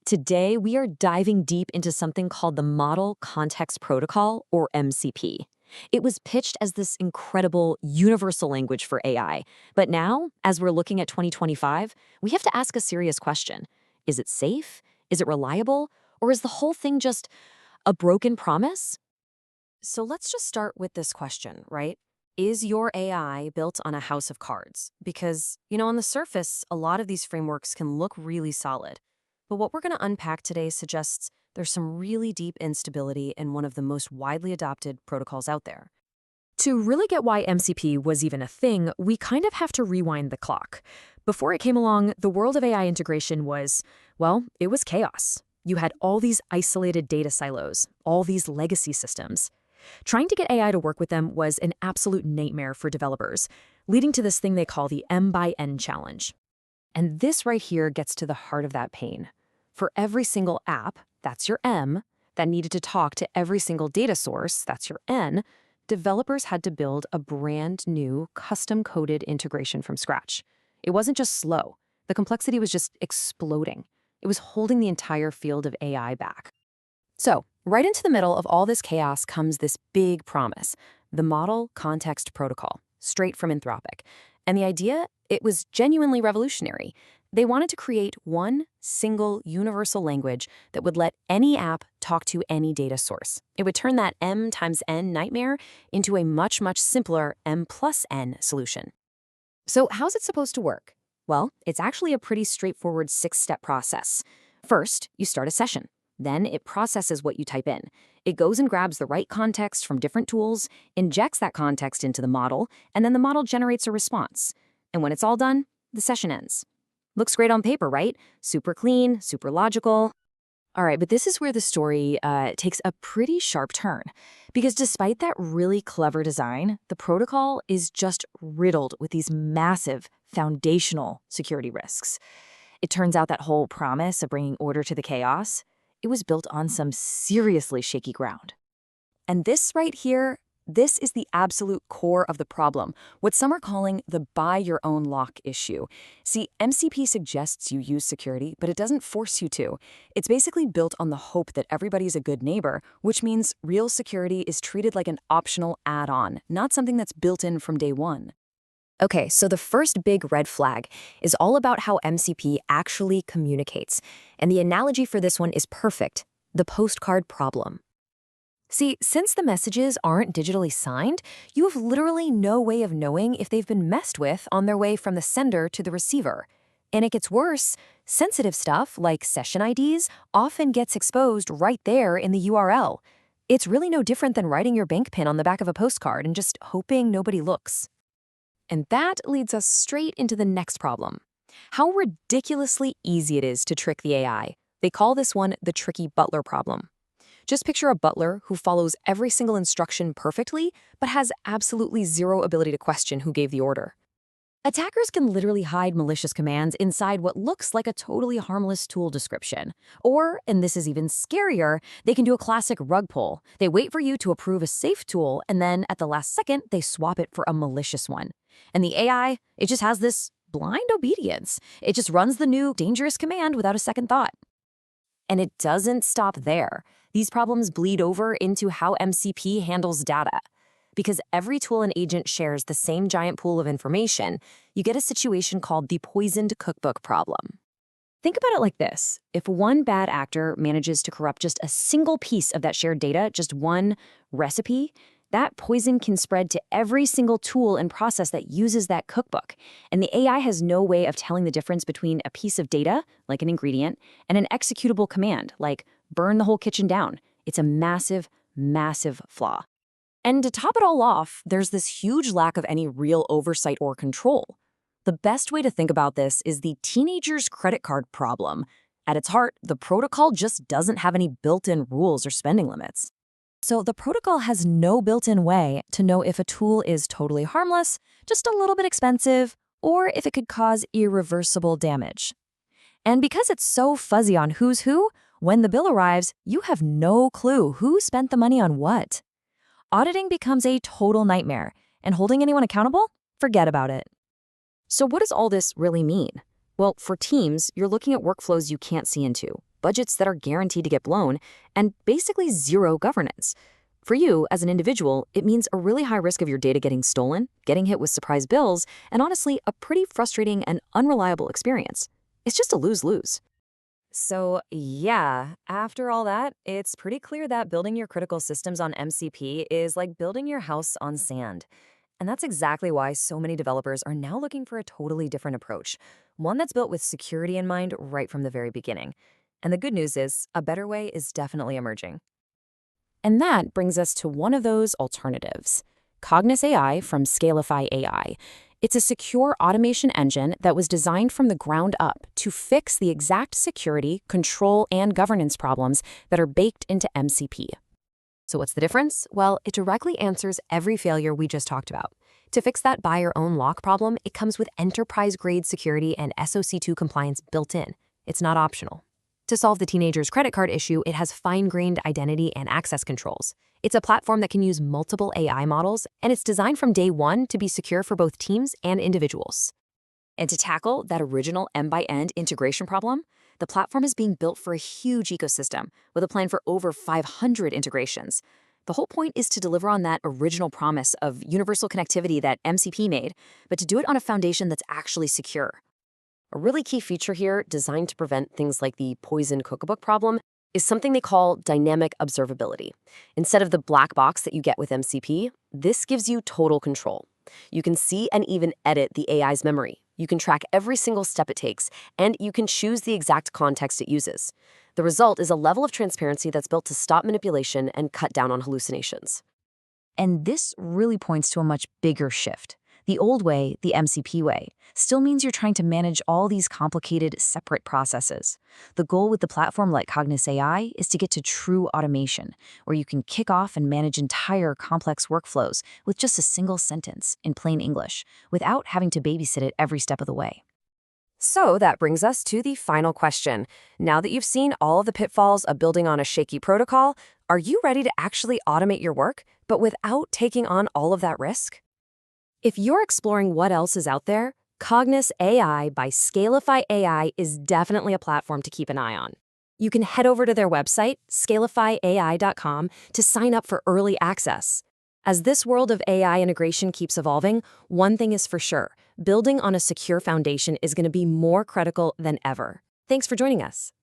Today, we are diving deep into something called the Model Context Protocol, or MCP. It was pitched as this incredible universal language for AI. But now, as we're looking at 2025, we have to ask a serious question. Is it safe? Is it reliable? Or is the whole thing just a broken promise? So let's just start with this question, right? Is your AI built on a house of cards? Because, on the surface, a lot of these frameworks can look really solid. But what we're going to unpack today suggests there's some really deep instability in one of the most widely adopted protocols out there. To really get why MCP was even a thing, we kind of have to rewind the clock. Before it came along, the world of AI integration was, well, it was chaos. You had all these isolated data silos, all these legacy systems. Trying to get AI to work with them was an absolute nightmare for developers, leading to this thing they call the MxN challenge. And this right here gets to the heart of that pain. For every single app, that's your M, that needed to talk to every single data source, that's your N, developers had to build a brand new, custom-coded integration from scratch. It wasn't just slow. The complexity was just exploding. It was holding the entire field of AI back. So, right into the middle of all this chaos comes this big promise, the Model Context Protocol, straight from Anthropic. And the idea, it was genuinely revolutionary. They wanted to create one single universal language that would let any app talk to any data source. It would turn that M times N nightmare into a much, much simpler M plus N solution. So how's it supposed to work? Well, it's actually a pretty straightforward 6-step process. First, you start a session. Then it processes what you type in. It goes and grabs the right context from different tools, injects that context into the model, and then the model generates a response. And when it's all done, the session ends. Looks great on paper, right? Super clean, super logical. All right, but this is where the story takes a pretty sharp turn. Because despite that really clever design, the protocol is just riddled with these massive foundational security risks. It turns out that whole promise of bringing order to the chaos, it was built on some seriously shaky ground. And this right here, this is the absolute core of the problem, what some are calling the buy-your-own-lock issue. See, MCP suggests you use security, but it doesn't force you to. It's basically built on the hope that everybody's a good neighbor, which means real security is treated like an optional add-on, not something that's built in from day one. Okay, so the first big red flag is all about how MCP actually communicates. And the analogy for this one is perfect, the postcard problem. See, since the messages aren't digitally signed, you have literally no way of knowing if they've been messed with on their way from the sender to the receiver. And it gets worse. Sensitive stuff, like session IDs, often gets exposed right there in the URL. It's really no different than writing your bank PIN on the back of a postcard and just hoping nobody looks. And that leads us straight into the next problem. How ridiculously easy it is to trick the AI. They call this one the tricky Butler problem. Just picture a butler who follows every single instruction perfectly, but has absolutely zero ability to question who gave the order. Attackers can literally hide malicious commands inside what looks like a totally harmless tool description. Or, and this is even scarier, they can do a classic rug pull. They wait for you to approve a safe tool, and then at the last second, they swap it for a malicious one. And the AI, it just has this blind obedience. It just runs the new dangerous command without a second thought. And it doesn't stop there. These problems bleed over into how MCP handles data. Because every tool and agent shares the same giant pool of information, you get a situation called the poisoned cookbook problem. Think about it like this. If one bad actor manages to corrupt just a single piece of that shared data, just one recipe, that poison can spread to every single tool and process that uses that cookbook. And the AI has no way of telling the difference between a piece of data, like an ingredient, and an executable command, like burn the whole kitchen down. It's a massive, massive flaw. And to top it all off, there's this huge lack of any real oversight or control. The best way to think about this is the teenager's credit card problem. At its heart, the protocol just doesn't have any built-in rules or spending limits. So the protocol has no built-in way to know if a tool is totally harmless, just a little bit expensive, or if it could cause irreversible damage. And because it's so fuzzy on who's who, when the bill arrives, you have no clue who spent the money on what. Auditing becomes a total nightmare, and holding anyone accountable? Forget about it. So what does all this really mean? Well, for teams, you're looking at workflows you can't see into. budgets that are guaranteed to get blown, and basically zero governance. For you, as an individual, it means a really high risk of your data getting stolen, getting hit with surprise bills, and honestly, a pretty frustrating and unreliable experience. It's just a lose-lose. So, yeah, after all that, it's pretty clear that building your critical systems on MCP is like building your house on sand. And that's exactly why so many developers are now looking for a totally different approach, one that's built with security in mind right from the very beginning. And the good news is, a better way is definitely emerging. And that brings us to one of those alternatives. Cognis AI from Scalify AI. It's a secure automation engine that was designed from the ground up to fix the exact security, control, and governance problems that are baked into MCP. So what's the difference? Well, it directly answers every failure we just talked about. To fix that buy your own lock problem, it comes with enterprise-grade security and SOC 2 compliance built in. It's not optional. To solve the teenager's credit card issue, it has fine-grained identity and access controls. It's a platform that can use multiple AI models, and it's designed from day one to be secure for both teams and individuals. And to tackle that original end-by-end integration problem, the platform is being built for a huge ecosystem with a plan for over 500 integrations. The whole point is to deliver on that original promise of universal connectivity that MCP made, but to do it on a foundation that's actually secure. A really key feature here, designed to prevent things like the poison cookbook problem, is something they call dynamic observability. Instead of the black box that you get with MCP, this gives you total control. You can see and even edit the AI's memory. You can track every single step it takes, and you can choose the exact context it uses. The result is a level of transparency that's built to stop manipulation and cut down on hallucinations. And this really points to a much bigger shift. The old way, the MCP way, still means you're trying to manage all these complicated, separate processes. The goal with the platform like Cognis AI is to get to true automation, where you can kick off and manage entire complex workflows with just a single sentence in plain English, without having to babysit it every step of the way. So that brings us to the final question. Now that you've seen all of the pitfalls of building on a shaky protocol, are you ready to actually automate your work, but without taking on all of that risk? If you're exploring what else is out there, Cognis AI by Scalify AI is definitely a platform to keep an eye on. You can head over to their website, scalifyai.com, to sign up for early access. As this world of AI integration keeps evolving, one thing is for sure, building on a secure foundation is going to be more critical than ever. Thanks for joining us.